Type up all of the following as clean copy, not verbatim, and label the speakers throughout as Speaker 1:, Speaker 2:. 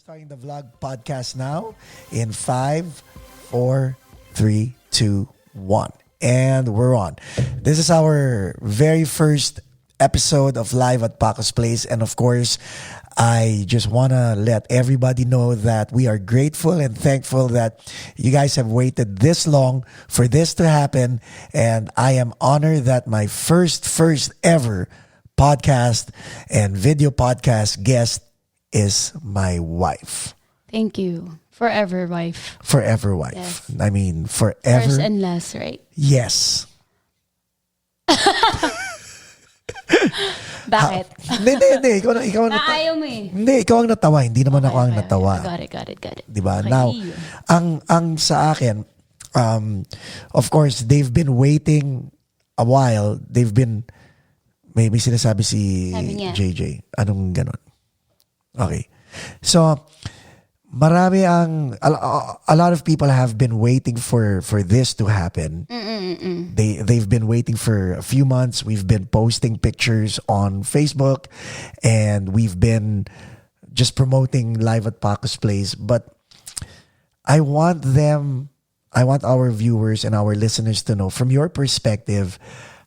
Speaker 1: starting the vlog podcast now in 5, 4, 3, 2, 1. And we're on. This is our very first episode of Live at Pacos Place. And of course, I just want to let everybody know that we are grateful and thankful that you guys have waited this long for this to happen. And I am honored that my first ever podcast and video podcast guest is my wife.
Speaker 2: Thank you. Forever wife.
Speaker 1: Forever wife.
Speaker 2: Yes.
Speaker 1: I mean, forever.
Speaker 2: First and last, right?
Speaker 1: Yes.
Speaker 2: Bakit?
Speaker 1: Hindi. Ikaw ang
Speaker 2: Ayaw mo eh.
Speaker 1: Hindi, ikaw ang natawa. Hindi naman ako ang natawa.
Speaker 2: Got it.
Speaker 1: Diba?
Speaker 2: Okay.
Speaker 1: Now, ang sa akin, of course, they've been waiting a while. They've been, may sinasabi si JJ. Anong ganon? Okay. So, marami a lot of people have been waiting for this to happen. They've been waiting for a few months. We've been posting pictures on Facebook and we've been just promoting Live at Pacos Place. But I want our viewers and our listeners to know, from your perspective,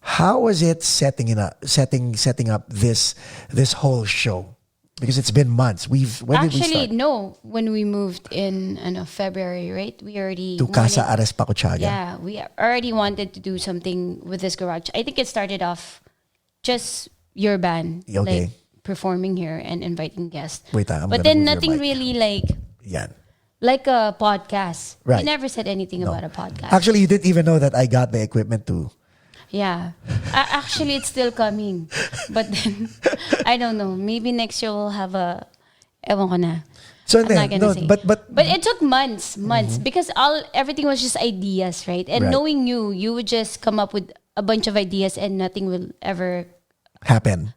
Speaker 1: how was it setting up this whole show? Because it's been months. When did we start?
Speaker 2: No. When we moved in February, right? We already
Speaker 1: to Jaja Arespacochaga.
Speaker 2: Yeah, we already wanted to do something with this garage. I think it started off just your band, like performing here and inviting guests.
Speaker 1: Wait,
Speaker 2: but then nothing really like a podcast.
Speaker 1: Right.
Speaker 2: You never said anything about a podcast.
Speaker 1: Actually, you didn't even know that I got the equipment too.
Speaker 2: Yeah. Actually, it's still coming. But then, I don't know. Maybe next year we'll have a... Ewan ko na.
Speaker 1: So
Speaker 2: I'm not gonna say.
Speaker 1: But
Speaker 2: it took months. Because everything was just ideas, right? And knowing you would just come up with a bunch of ideas and nothing will ever happen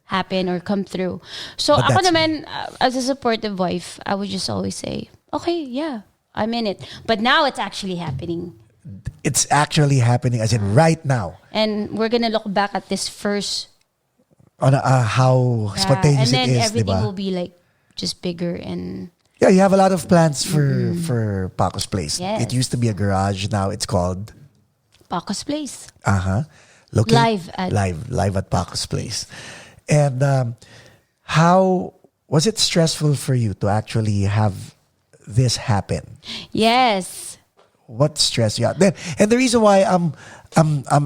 Speaker 2: or come through. So ako naman, as a supportive wife, I would just always say, okay, yeah, I'm in it. But now it's actually happening.
Speaker 1: It's actually happening, as in right now.
Speaker 2: And we're gonna look back at this first
Speaker 1: on how spontaneous it is,
Speaker 2: and then everything
Speaker 1: diba?
Speaker 2: will be like just bigger and
Speaker 1: yeah. You have a lot of plans for Pacos Place.
Speaker 2: Yes.
Speaker 1: It used to be a garage. Now it's called
Speaker 2: Pacos Place.
Speaker 1: Live at Pacos Place. And how was it stressful for you to actually have this happen?
Speaker 2: Yes.
Speaker 1: What stressed you out? And the reason why I'm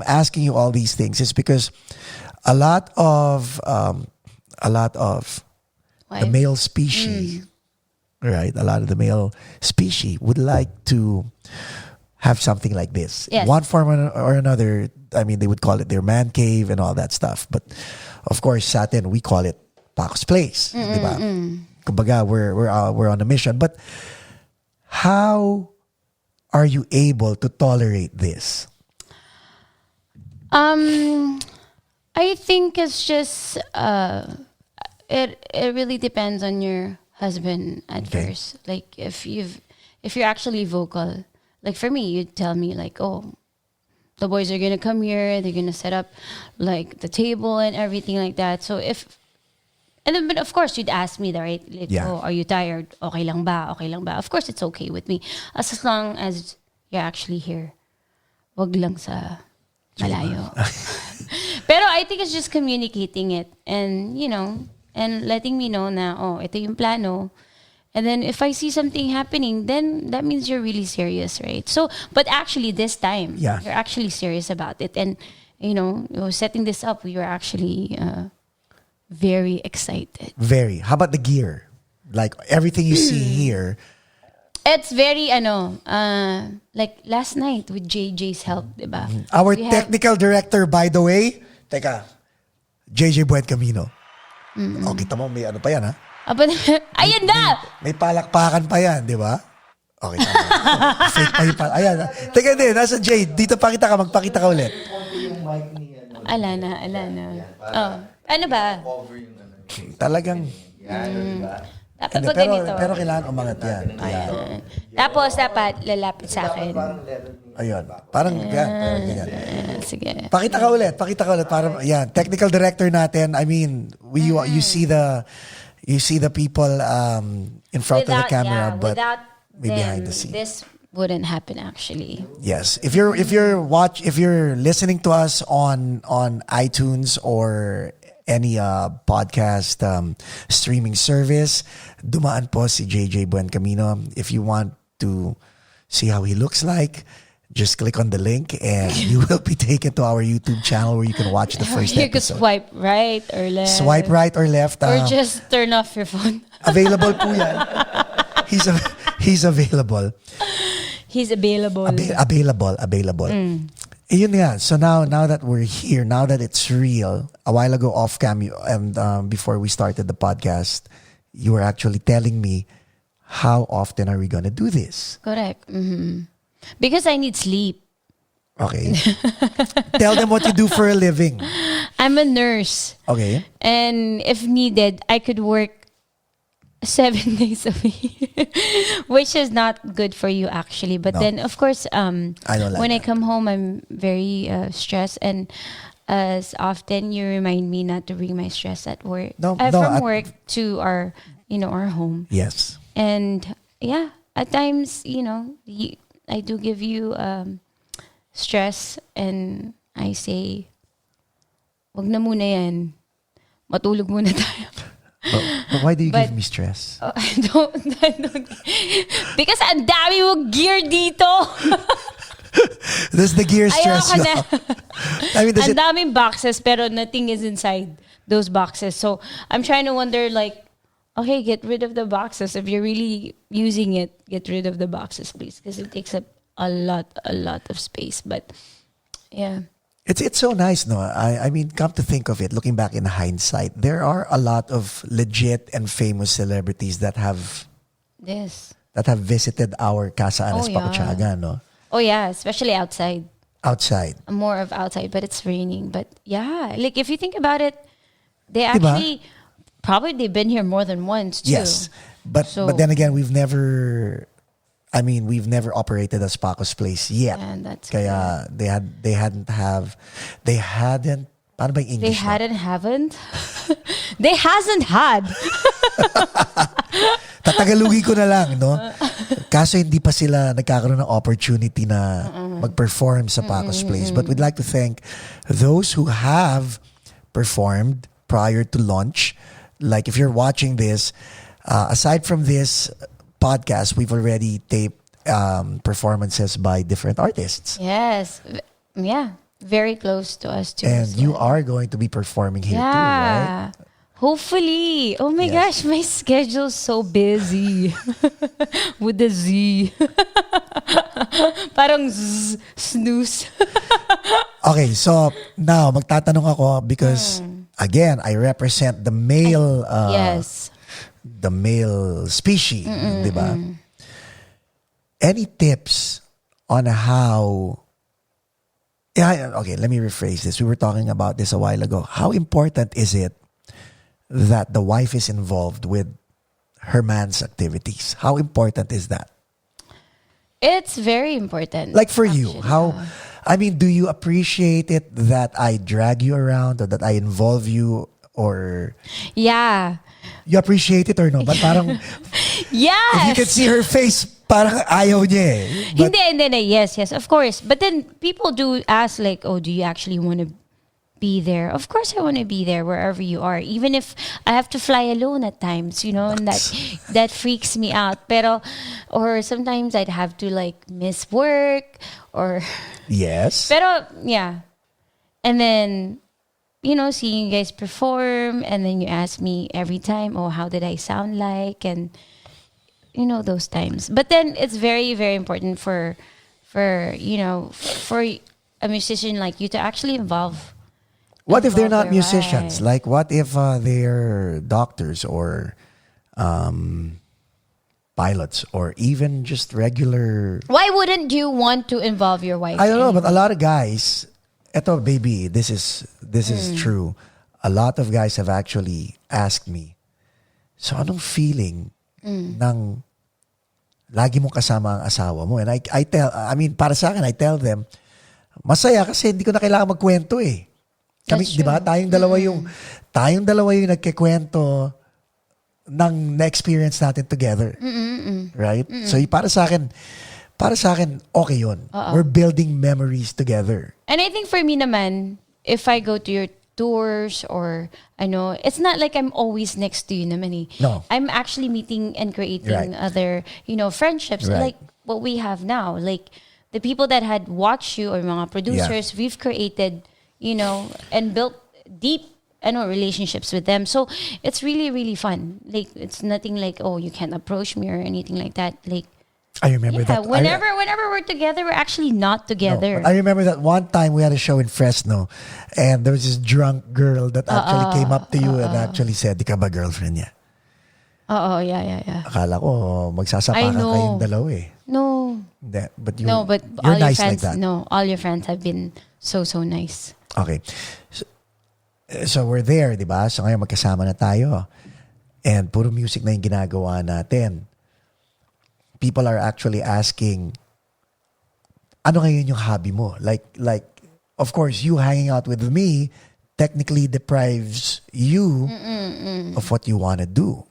Speaker 1: asking you all these things is because a lot of the male species, right? A lot of the male species would like to have something like this.
Speaker 2: Yes.
Speaker 1: One form or another. I mean, they would call it their man cave and all that stuff. But of course, sa atin, we call it Pacos Place. Diba? Kumbaga, we're on a mission. But how are you able to tolerate this?
Speaker 2: I think it's just it really depends on your husband at first. Like if you're actually vocal, like for me, you'd tell me like, oh, the boys are gonna come here, they're gonna set up like the table and everything like that. So but of course, you'd ask me that, right? Like, oh, are you tired? Okay lang ba? Of course, it's okay with me. As long as you're actually here. Wag lang sa malayo. Pero I think it's just communicating it and, and letting me know na, oh, ito yung plano. And then if I see something happening, then that means you're really serious, right? So, but actually this time, you're actually serious about it. And, setting this up, we were actually... very excited.
Speaker 1: Very. How about the gear? Like everything you see here.
Speaker 2: It's very like last night with JJ's help, diba?
Speaker 1: Our technical director, by the way, teka, JJ Buen Camino. O, kita mo, may ano pa yan, ha?
Speaker 2: Ayan na!
Speaker 1: May palakpakan pa yan, di ba? Okay, tama. Fake pa yung ayan. Teka, nasa Jay. Dito pakita ka, magpakita ka ulit.
Speaker 2: Ala na. Oh. Ano ba?
Speaker 1: Talagang...
Speaker 2: Dapat ba ganito?
Speaker 1: Pero kailangan umangat yan.
Speaker 2: Ayan. Tapos dapat lalapit sa akin.
Speaker 1: Ayun. Parang ganyan.
Speaker 2: Sige.
Speaker 1: Pakita ka ulit. Para, yan. Technical director natin. I mean, you see the You see the people in front of the camera, but
Speaker 2: without
Speaker 1: maybe behind
Speaker 2: them,
Speaker 1: the scene.
Speaker 2: this wouldn't happen actually.
Speaker 1: Yes, if you're listening to us on iTunes or any podcast streaming service, dumaan po si JJ Buencamino. If you want to see how he looks like, just click on the link and you will be taken to our YouTube channel where you can watch the first
Speaker 2: You could
Speaker 1: episode.
Speaker 2: swipe right or left.
Speaker 1: Swipe right or left.
Speaker 2: Or just turn off your phone.
Speaker 1: Available po yan. He's available.
Speaker 2: He's available.
Speaker 1: Available. Yun nga. So now that we're here, now that it's real, a while ago off cam, and before we started the podcast, you were actually telling me, how often are we gonna do this?
Speaker 2: Correct. Because I need sleep.
Speaker 1: Okay. Tell them what you do for a living.
Speaker 2: I'm a nurse.
Speaker 1: Okay.
Speaker 2: And if needed, I could work 7 days a week, which is not good for you actually. But then, of course,
Speaker 1: I don't like
Speaker 2: when I
Speaker 1: that.
Speaker 2: come home, I'm very stressed, and as often you remind me not to bring my stress at work. From work to our home.
Speaker 1: Yes.
Speaker 2: And yeah, at times, I do give you stress, and I say, wag na muna yan. Matulog muna tayo.
Speaker 1: But why do you give me stress?
Speaker 2: I don't. Because ang dami mong gear dito.
Speaker 1: Does the gear stress
Speaker 2: Ayoko
Speaker 1: you
Speaker 2: na.
Speaker 1: out? I mean,
Speaker 2: Ang daming boxes, pero nothing is inside those boxes. So I'm trying to wonder, like, okay, get rid of the boxes. If you're really using it, get rid of the boxes, please, because it takes up a lot of space. But yeah.
Speaker 1: It's so nice, no? I mean, come to think of it, looking back in hindsight, there are a lot of legit and famous celebrities that have visited our Casa Arespacochaga, no?
Speaker 2: Oh yeah, especially outside.
Speaker 1: Outside.
Speaker 2: More of outside, but it's raining. But yeah, like if you think about it, they
Speaker 1: Diba?
Speaker 2: actually probably they've been here more than once too.
Speaker 1: Yes. But then again, we've never operated as Pacos Place yet.
Speaker 2: And that's
Speaker 1: Kaya they hadn't paano ba yung English?
Speaker 2: They hasn't had.
Speaker 1: Tatagalugi ko na lang, no? Kaso hindi pa sila nagkakaroon ng opportunity na mag-perform sa Pacos Place. But we'd like to thank those who have performed prior to launch. Like if you're watching this, aside from this podcast, we've already taped performances by different artists.
Speaker 2: Yes. Yeah. Very close to us too.
Speaker 1: And you are going to be performing here too, right?
Speaker 2: Hopefully. Oh my gosh, my schedule's so busy. With the Z. Parang snooze.
Speaker 1: Okay, so now magtatanong ako because again, I represent the male the male species, di ba? Any tips on how okay, let me rephrase this. We were talking about this a while ago. How important is it that the wife is involved with her man's activities? How important is that?
Speaker 2: It's very important.
Speaker 1: Like for you, do you appreciate it that I drag you around or that I involve you, or
Speaker 2: yeah,
Speaker 1: you appreciate it or no? But parang
Speaker 2: yes.
Speaker 1: if you can see her face, parang ayaw niya eh. But,
Speaker 2: Hindi. Yes, of course. But then people do ask like, oh, do you actually want to be there? Of course I want to be there wherever you are. Even if I have to fly alone at times, and that freaks me out. Or sometimes I'd have to like miss work or...
Speaker 1: Yes.
Speaker 2: Pero, yeah. And then, seeing you guys perform, and then you ask me every time, oh, how did I sound like? And... those times. But then it's very, very important for a musician like you to actually involve.
Speaker 1: What if they're not
Speaker 2: their
Speaker 1: musicians?
Speaker 2: wife.
Speaker 1: Like what if they're doctors or pilots or even just regular...
Speaker 2: Why wouldn't you want to involve your wife?
Speaker 1: I don't know, but a lot of guys, eto baby, this is true. A lot of guys have actually asked me, so anong feeling ng lagi mong kasama ang asawa mo? And para sa akin, I tell them, masaya kasi hindi ko na kailangan magkwento eh. Kami, di ba? Tayong dalawa yung nagkikwento ng na-experience natin together. Right? So para sa akin, okay yun. We're building memories together.
Speaker 2: And I think for me naman, if I go to your tours or it's not like I'm always next to you naman eh.
Speaker 1: No.
Speaker 2: I'm actually meeting and creating other, friendships like what we have now. Like the people that had watched you or mga producers, we've created, and built deep relationships with them. So it's really, really fun. Like it's nothing like, oh, you can't approach me or anything like that. Like
Speaker 1: I remember that.
Speaker 2: Whenever we're together, we're actually not together.
Speaker 1: No, I remember that one time we had a show in Fresno, and there was this drunk girl that actually came up to you and actually said, "Di ka ba girlfriend niya?"
Speaker 2: Yeah.
Speaker 1: Akala ko magsasapakan kayong dalawa eh.
Speaker 2: No.
Speaker 1: Hindi, but
Speaker 2: you're
Speaker 1: all
Speaker 2: nice
Speaker 1: your friends,
Speaker 2: like that. No, all your friends have been so nice.
Speaker 1: Okay. So we're there, di ba? So ngayon magkasama na tayo. And puro music na yung ginagawa natin. People are actually asking, ano ngayon yung hobby mo? Like, of course, you hanging out with me technically deprives you of what you want to do.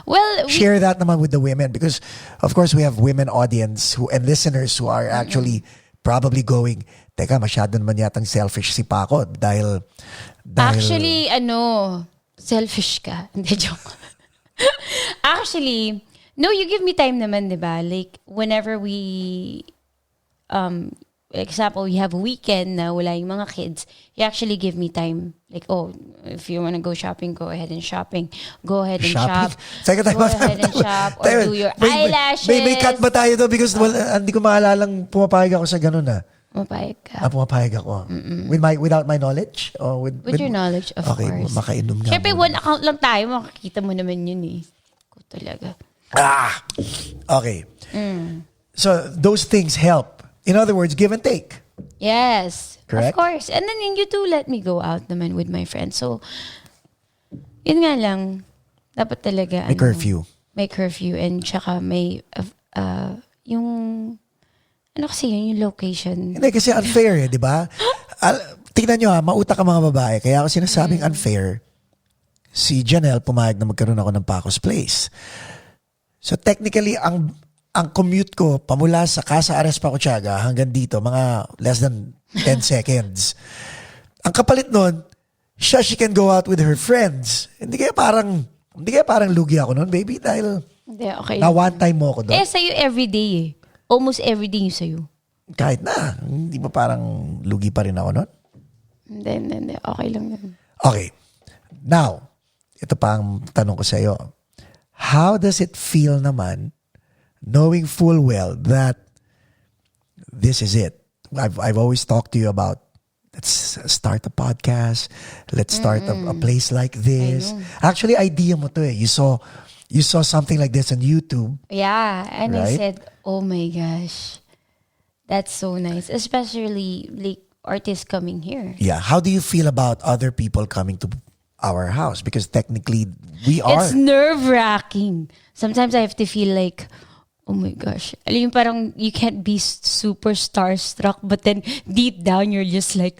Speaker 2: Well,
Speaker 1: share that naman with the women because, of course, we have women audience and listeners who are actually probably going, teka, masyado naman yatang selfish si Paco dahil
Speaker 2: actually, selfish ka. Hindi, joke. Actually, no, you give me time naman, di ba? Like, whenever we, example, we have a weekend na wala yung mga kids, you actually give me time. Like, oh, if you want to go shopping, go ahead and shopping. Go ahead and shop. Go ahead and shop. Or do your eyelashes.
Speaker 1: May cut ba tayo to? Because hindi ko maalalang pumapayag ako sa ganun na.
Speaker 2: Pumapayag ka.
Speaker 1: Pumapayag ako. Without my knowledge? Or with
Speaker 2: your knowledge, of course.
Speaker 1: Okay, makainom nga.
Speaker 2: Siyempre, one account lang tayo. Makikita mo naman yun eh. Ko talaga.
Speaker 1: Okay. So those things help. In other words, give and take.
Speaker 2: Yes.
Speaker 1: Correct?
Speaker 2: Of course. And then you do let me go out naman with my friends. So, yun nga lang. Dapat talaga.
Speaker 1: May curfew.
Speaker 2: May curfew. And tsaka may, yung, kasi yun, yung location.
Speaker 1: Hindi, kasi unfair di ba? Tingnan nyo mautak ang mga babae. Kaya ako sinasabing unfair. Si Janelle pumayag na magkaroon ako ng Pacos Place. So technically, ang commute ko pamula sa Jaja Arespacochaga hanggang dito, mga less than 10 seconds. Ang kapalit nun, she can go out with her friends. Hindi kaya parang lugi ako nun, baby, dahil
Speaker 2: okay.
Speaker 1: Na one time mo ako doon.
Speaker 2: Sa'yo everyday eh. Almost everyday yung sa'yo.
Speaker 1: Kahit na. Hindi ba parang lugi pa rin ako nun?
Speaker 2: Hindi. Okay lang yun.
Speaker 1: Okay. Now, ito pa ang tanong ko sa'yo. How does it feel naman knowing full well that this is it? I've always talked to you about let's start a podcast. Let's start a place like this. Actually, idea mo to eh. You saw something like this on YouTube.
Speaker 2: Yeah, and
Speaker 1: right?
Speaker 2: I said, "Oh my gosh, that's so nice." Especially like artists coming here.
Speaker 1: Yeah. How do you feel about other people coming to our house? Because technically, we are.
Speaker 2: It's nerve-wracking. Sometimes I have to feel like, oh my gosh. Alam yung parang you can't be super starstruck, but then deep down you're just like,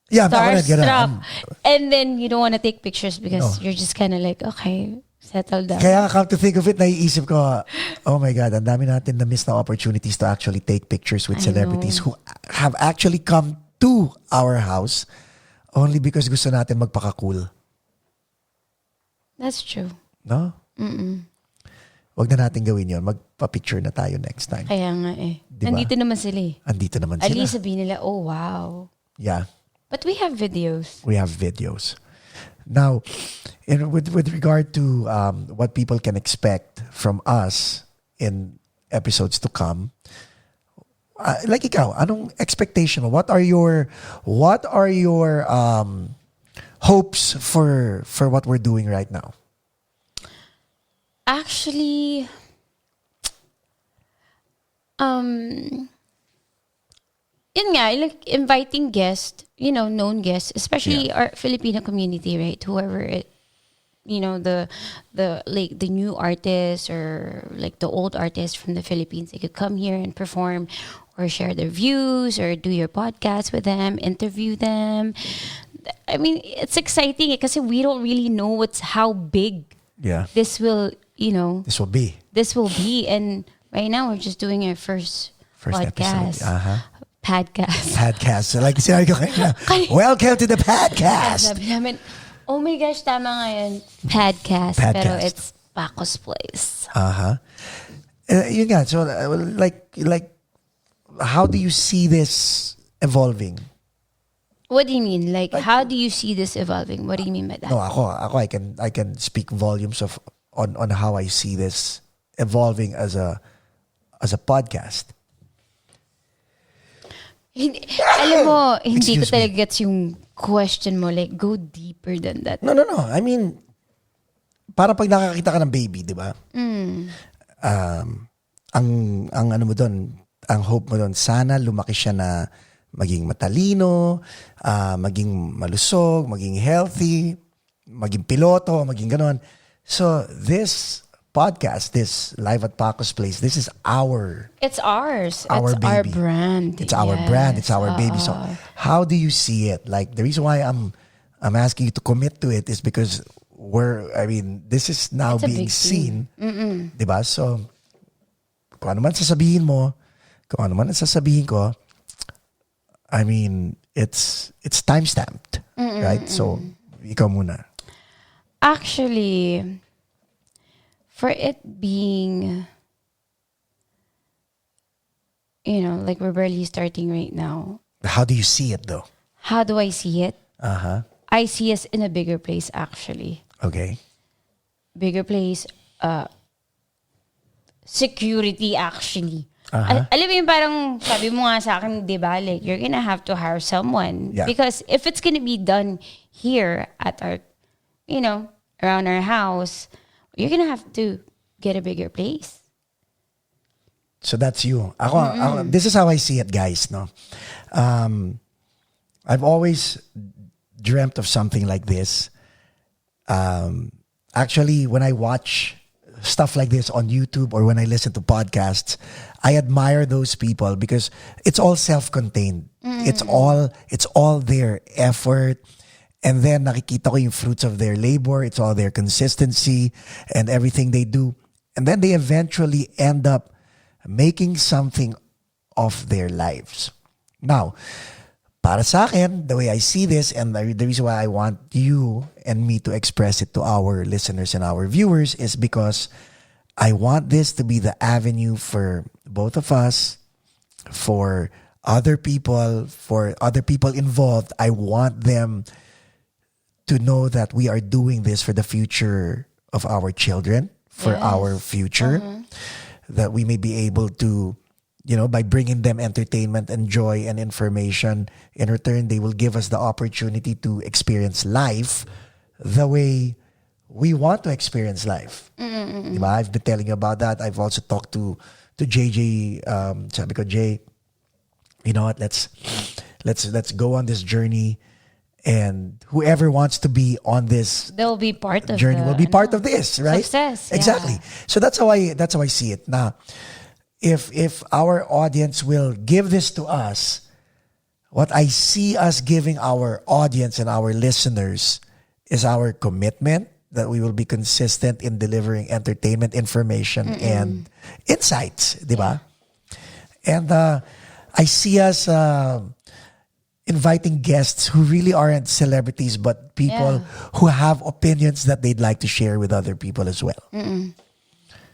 Speaker 1: yeah,
Speaker 2: starstruck. And then you don't want to take pictures because you're just kind of like, okay, settle down.
Speaker 1: Kaya come to think of it, naiisip ko, oh my God, ang dami natin na miss na opportunities to actually take pictures with celebrities who have actually come to our house only because gusto natin magpaka-cool.
Speaker 2: That's true.
Speaker 1: No? Wag na natin gawin yun. Magpa-picture na tayo next time.
Speaker 2: Kaya nga eh.
Speaker 1: Diba?
Speaker 2: Andito naman sila eh.
Speaker 1: Andito naman sila.
Speaker 2: At least sabihin nila, oh wow.
Speaker 1: Yeah.
Speaker 2: But we have videos.
Speaker 1: We have videos. Now, with regard to what people can expect from us in episodes to come, like ikaw, anong expectation mo? What are your hopes for what we're doing right now?
Speaker 2: Actually, yun nga, like inviting guests, known guests, especially our Filipino community, right? Whoever it, the new artists or like the old artists from the Philippines, they could come here and perform or share their views or do your podcast with them, interview them. I mean, it's exciting because we don't really know how big this will,
Speaker 1: This will be.
Speaker 2: And right now we're just doing our first podcast.
Speaker 1: Episode.
Speaker 2: Podcast.
Speaker 1: So like sinabi ko kanina, welcome to the podcast.
Speaker 2: Sabi namin, oh my gosh, tama nga yun. Podcast. Pero it's Pacos Place.
Speaker 1: Yun nga, so like, how do you see this evolving?
Speaker 2: What do you mean? Like how do you see this evolving? What do you mean by that?
Speaker 1: No, I can speak volumes on how I see this evolving as a podcast.
Speaker 2: Alam mo, hindi ko talaga gets yung question mo. Like, go deeper than that.
Speaker 1: No. I mean, para pag nakakita ka ng baby, di ba? Ang ano mo doon, ang hope mo doon, sana lumaki siya na maging matalino, maging malusog, maging healthy, maging piloto, maging ganon. So this podcast, this Live at Pacos Place, this is
Speaker 2: It's ours.
Speaker 1: Our
Speaker 2: it's
Speaker 1: baby.
Speaker 2: Our brand.
Speaker 1: It's our brand. It's our baby. So how do you see it? Like the reason why I'm asking you to commit to it is because this is now being seen. Diba? So kung ano man sasabihin mo, kung ano man sasabihin ko, I mean, it's time-stamped. Right? So ikaw muna.
Speaker 2: Actually, for it being, like we're barely starting right now.
Speaker 1: How do you see it though?
Speaker 2: How do I see it? I see us in a bigger place actually.
Speaker 1: Okay.
Speaker 2: Bigger place, security actually. Alam mo yung parang sabi mo nga sa akin, di ba? Like, you're gonna have to hire someone.
Speaker 1: Yeah.
Speaker 2: Because if it's gonna be done here at our, around our house, you're gonna have to get a bigger place.
Speaker 1: So that's you. Ako, this is how I see it, guys. No, I've always dreamt of something like this. Actually, when I watch stuff like this on YouTube or when I listen to podcasts, I admire those people because it's all self-contained. It's all their effort. And then nakikita ko yung fruits of their labor. It's all their consistency and everything they do. And then they eventually end up making something of their lives. Now, para sa akin, the way I see this and the reason why I want you and me to express it to our listeners and our viewers is because I want this to be the avenue for both of us, for other people involved. I want them to know that we are doing this for the future of our children, for our future, that we may be able to, by bringing them entertainment and joy and information, in return, they will give us the opportunity to experience life the way we want to experience life. Diba? I've been telling you about that. I've also talked to JJ. Sabi ko, Jay, you know what? Let's go on this journey. And whoever wants to be on this
Speaker 2: they'll be part of
Speaker 1: journey will be part of this, right?
Speaker 2: Success.
Speaker 1: Exactly.
Speaker 2: Yeah.
Speaker 1: So that's how I see it. Now, if our audience will give this to us, what I see us giving our audience and our listeners is our commitment that we will be consistent in delivering entertainment, information, and insights, diba? And I see us inviting guests who really aren't celebrities, but people who have opinions that they'd like to share with other people as well.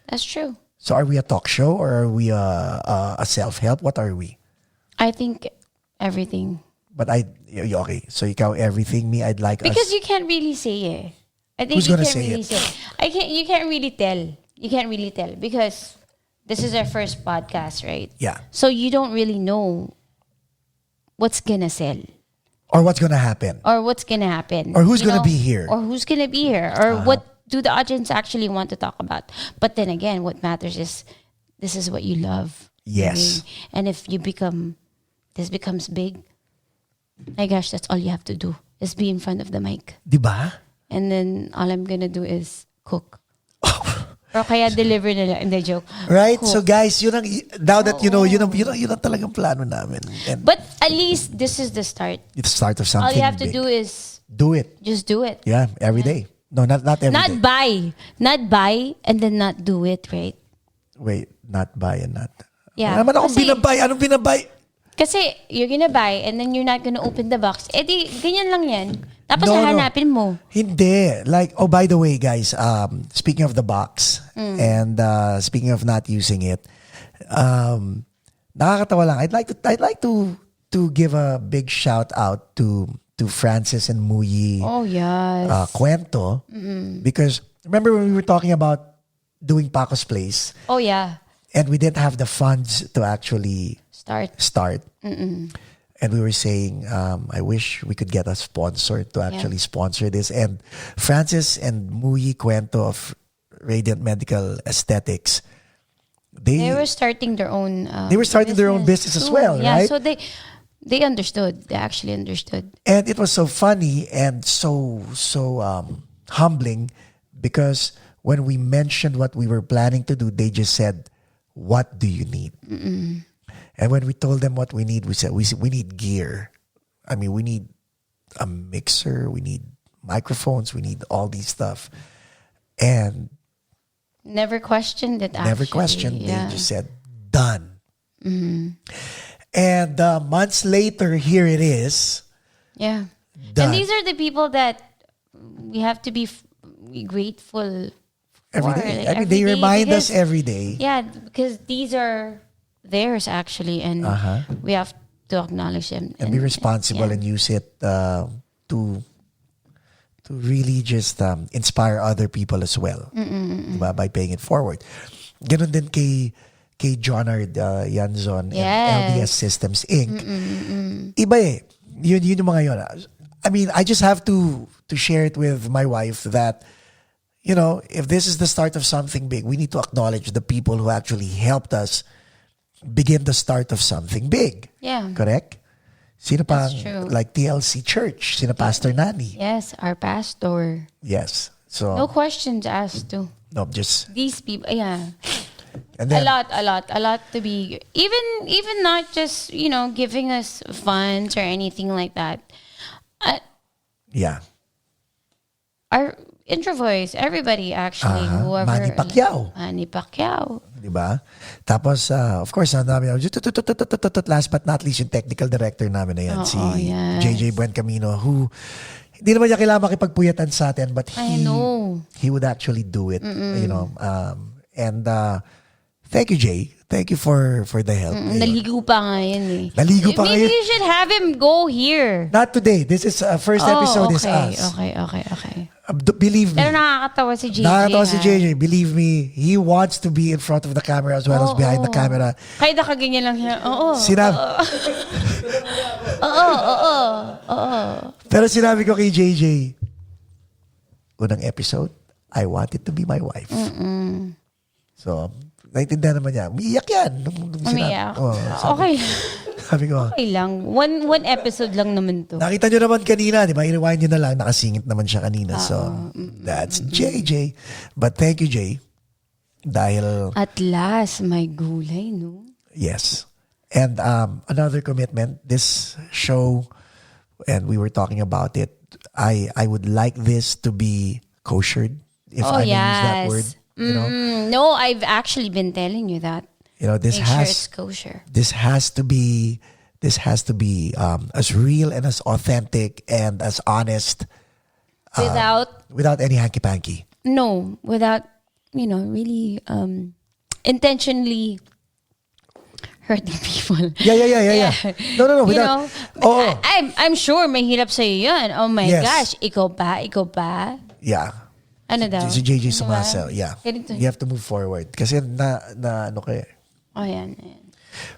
Speaker 2: That's true.
Speaker 1: So are we a talk show or are we a self-help? What are we?
Speaker 2: I think everything.
Speaker 1: But okay. So ikaw everything, me I'd like
Speaker 2: because
Speaker 1: us.
Speaker 2: you can't really say it. I think
Speaker 1: Who's
Speaker 2: you
Speaker 1: gonna
Speaker 2: can't
Speaker 1: say
Speaker 2: really
Speaker 1: it?
Speaker 2: say. You can't really tell. You can't really tell because this is our first podcast, right?
Speaker 1: Yeah.
Speaker 2: So you don't really know what's gonna sell.
Speaker 1: Or what's gonna happen.
Speaker 2: Or what's gonna happen.
Speaker 1: Or who's gonna be here.
Speaker 2: Or who's gonna be here. Or what do the audience actually want to talk about. But then again, what matters is this is what you love.
Speaker 1: Yes.
Speaker 2: Okay? And if this becomes big, my gosh, that's all you have to do is be in front of the mic.
Speaker 1: Diba?
Speaker 2: And then all I'm gonna do is cook. Or kaya deliver nila. Hindi, joke.
Speaker 1: Right? So guys, yun ang, now that you know, yun ang talagang plano namin. And
Speaker 2: But at least this is the start.
Speaker 1: it's the start of something
Speaker 2: All you have to
Speaker 1: big.
Speaker 2: do is
Speaker 1: Do it.
Speaker 2: just do it.
Speaker 1: Yeah, every day. No, not every
Speaker 2: Not
Speaker 1: day.
Speaker 2: buy and then not do it, right?
Speaker 1: Wait, not buy and not.
Speaker 2: Yeah.
Speaker 1: Wala naman akong
Speaker 2: Kasi-
Speaker 1: binabay. Anong binabay?
Speaker 2: Kasi you're gonna buy and then you're not gonna open the box. Eh di, ganyan lang yan. Tapos
Speaker 1: No, no.
Speaker 2: hahanapin mo.
Speaker 1: Hindi. Like, oh, by the way, guys, speaking of the box and speaking of not using it, nakakatawa lang. I'd like to give a big shout out to Francis and Muyi
Speaker 2: Oh, yes.
Speaker 1: Kwento, because remember when we were talking about doing Paco's Place
Speaker 2: Oh, yeah.
Speaker 1: and we didn't have the funds to actually
Speaker 2: Start.
Speaker 1: and we were saying, I wish we could get a sponsor to actually sponsor this. And Francis and Muyi Kwento of Radiant Medical Aesthetics,
Speaker 2: They were starting their own
Speaker 1: business as well,
Speaker 2: yeah,
Speaker 1: right?
Speaker 2: so they understood. They actually understood.
Speaker 1: And it was so funny and so humbling, because when we mentioned what we were planning to do, they just said, "What do you need?" And when we told them what we need, we said, we need gear. I mean, we need a mixer, we need microphones, we need all these stuff. And
Speaker 2: Never questioned it, actually.
Speaker 1: never questioned.
Speaker 2: Yeah.
Speaker 1: They just said, done. And months later, here it is.
Speaker 2: Yeah.
Speaker 1: Done.
Speaker 2: And these are the people that we have to be grateful
Speaker 1: Every
Speaker 2: for.
Speaker 1: day.
Speaker 2: Like,
Speaker 1: I mean,
Speaker 2: every
Speaker 1: they
Speaker 2: day,
Speaker 1: remind us
Speaker 2: because-
Speaker 1: every day.
Speaker 2: Yeah, because these are theirs, actually, and we have to acknowledge them.
Speaker 1: And be responsible and use it to really just inspire other people as well. Diba? By paying it forward. Ganon din kay Jonard Yanzon and LDS Systems Inc. Iba eh. Yun yung mga yun. I mean, I just have to share it with my wife that, you know, if this is the start of something big, we need to acknowledge the people who actually helped us begin the start of something big.
Speaker 2: Yeah.
Speaker 1: Correct? Sino pa?
Speaker 2: That's true.
Speaker 1: Like TLC Church. Sino Pastor Nani?
Speaker 2: Yes, our pastor.
Speaker 1: Yes. So,
Speaker 2: No questions asked to.
Speaker 1: no, just,
Speaker 2: These people, yeah.
Speaker 1: and then,
Speaker 2: A lot to be, even not just, giving us funds or anything like that.
Speaker 1: yeah.
Speaker 2: Our intro voice, everybody actually, whoever.
Speaker 1: Manny Pacquiao.
Speaker 2: Manny Pacquiao.
Speaker 1: Diba? Tapos, of course, last but not least, yung technical director namin na yan, si
Speaker 2: yes.
Speaker 1: JJ Buen Camino, who, hindi naman niya kailangan makipagpuyatan sa atin, but
Speaker 2: I know.
Speaker 1: he would actually do it, you know. And thank you, Jay. Thank you for the help.
Speaker 2: Naligo pa nga yan eh.
Speaker 1: Naligo pa
Speaker 2: Maybe
Speaker 1: ngayon.
Speaker 2: you should have him go here.
Speaker 1: Not today. This is first episode is us.
Speaker 2: Okay.
Speaker 1: Believe me.
Speaker 2: Pero nakakatawa si JJ.
Speaker 1: Nakakatawa si
Speaker 2: ha?
Speaker 1: JJ. Believe me, he wants to be in front of the camera as well as behind the camera.
Speaker 2: Kaya nakaganyan lang siya. Oo.
Speaker 1: Pero sinabi ko kay JJ, unang episode, I want it to be my wife. So, naintindihan naman niya. Umiiyak yan. Nung
Speaker 2: Umiiyak.
Speaker 1: sabi,
Speaker 2: Okay.
Speaker 1: Sabi ko,
Speaker 2: Okay lang. One episode lang naman to.
Speaker 1: nakita nyo naman kanina, di ba? I-rewind nyo na lang. Nakasingit naman siya kanina. So, that's JJ. But thank you, Jay. Dahil,
Speaker 2: At last, may gulay, no?
Speaker 1: yes. And another commitment, this show, and we were talking about it, I would like this to be koshered, if I may use that word. You know?
Speaker 2: No, I've actually been telling you that.
Speaker 1: You know, this
Speaker 2: Make sure
Speaker 1: has
Speaker 2: it's kosher.
Speaker 1: this has to be as real and as authentic and as honest without any hanky-panky.
Speaker 2: No, without, really intentionally hurting people.
Speaker 1: Yeah. No. Without,
Speaker 2: I'm sure mahirap sa'yo yun. Oh my
Speaker 1: Yes.
Speaker 2: gosh, ikaw ba?
Speaker 1: yeah.
Speaker 2: Ano daw?
Speaker 1: Si JJ
Speaker 2: Diba?
Speaker 1: Sumasel, yeah.
Speaker 2: Ganito.
Speaker 1: You have to move forward. Kasi ano kayo.
Speaker 2: Oh, yan.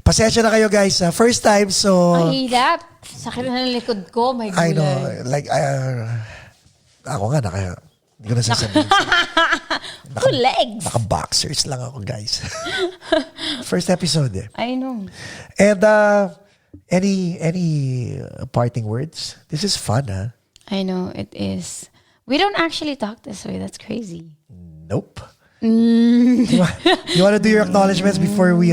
Speaker 1: Pasensya na kayo guys. First time, so
Speaker 2: Ang hirap. Sakit na ng likod ko. My
Speaker 1: I know.
Speaker 2: gulay.
Speaker 1: Like, ako nga, hindi ko na sasabihin.
Speaker 2: Two legs.
Speaker 1: Naka-boxers lang ako, guys. First episode eh.
Speaker 2: I know.
Speaker 1: And any parting words? This is fun, huh?
Speaker 2: I know, it is. We don't actually talk this way. That's crazy.
Speaker 1: Nope. You want to do your acknowledgements before we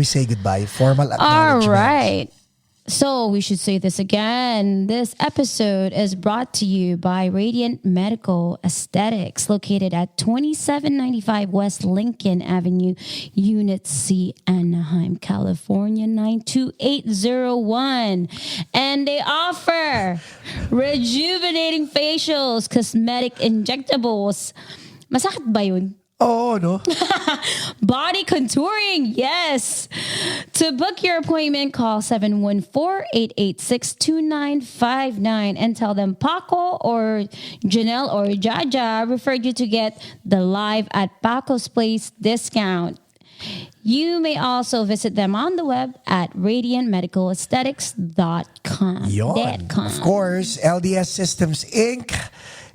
Speaker 1: say goodbye? Formal acknowledgements.
Speaker 2: All right. So we should say this again. This episode is brought to you by Radiant Medical Aesthetics, located at 2795 West Lincoln Avenue, Unit C, Anaheim, California, 92801. And they offer rejuvenating facials, cosmetic injectables. Masakit ba yun?
Speaker 1: Oh, no.
Speaker 2: Body contouring, yes. To book your appointment, call 714-886-2959 and tell them Paco or Janelle or Jaja referred you to get the live at Pacos Place discount. You may also visit them on the web at radiantmedicalaesthetics.com.
Speaker 1: Yon. Of course, LDS Systems Inc.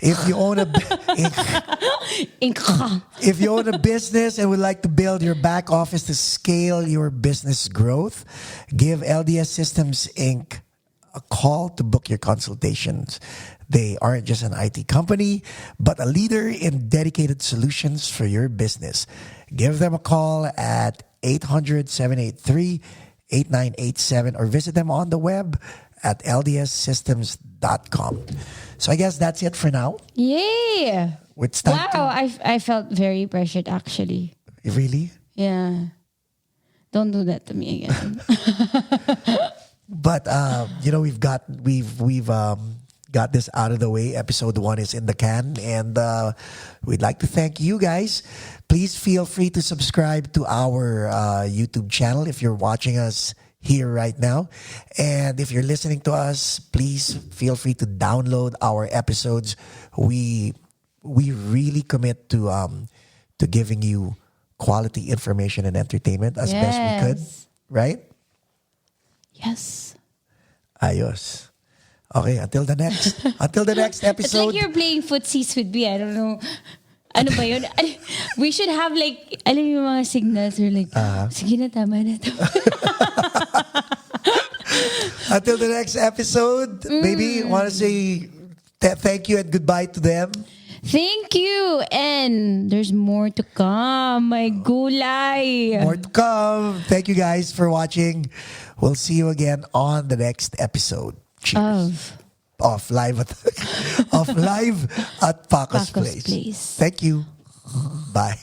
Speaker 1: If you own a if you own a business and would like to build your back office to scale your business growth, give LDS Systems Inc. a call to book your consultations. They aren't just an IT company, but a leader in dedicated solutions for your business. Give them a call at 800-783-8987 or visit them on the web at ldssystems.com. So I guess that's it for now.
Speaker 2: Yeah.
Speaker 1: It's time
Speaker 2: Wow, I felt very pressured actually.
Speaker 1: Really?
Speaker 2: Yeah. Don't do that to me again.
Speaker 1: But we've got this out of the way. Episode 1 is in the can, and we'd like to thank you guys. Please feel free to subscribe to our YouTube channel if you're watching us here right now, and if you're listening to us, please feel free to download our episodes. We really commit to giving you quality information and entertainment as best we could, right?
Speaker 2: Yes.
Speaker 1: Ayos. Okay, until the next
Speaker 2: It's
Speaker 1: episode.
Speaker 2: like you're playing footsies with me. I don't know. Ano ba yun? We should have like, alam yung mga signals or like, sige na, tama na.
Speaker 1: Until the next episode, maybe want to say thank you and goodbye to them.
Speaker 2: Thank you. And there's more to come. My gulay.
Speaker 1: More to come. Thank you guys for watching. We'll see you again on the next episode. Cheers. Of live at Pacos Place.
Speaker 2: Place.
Speaker 1: Thank you. Bye.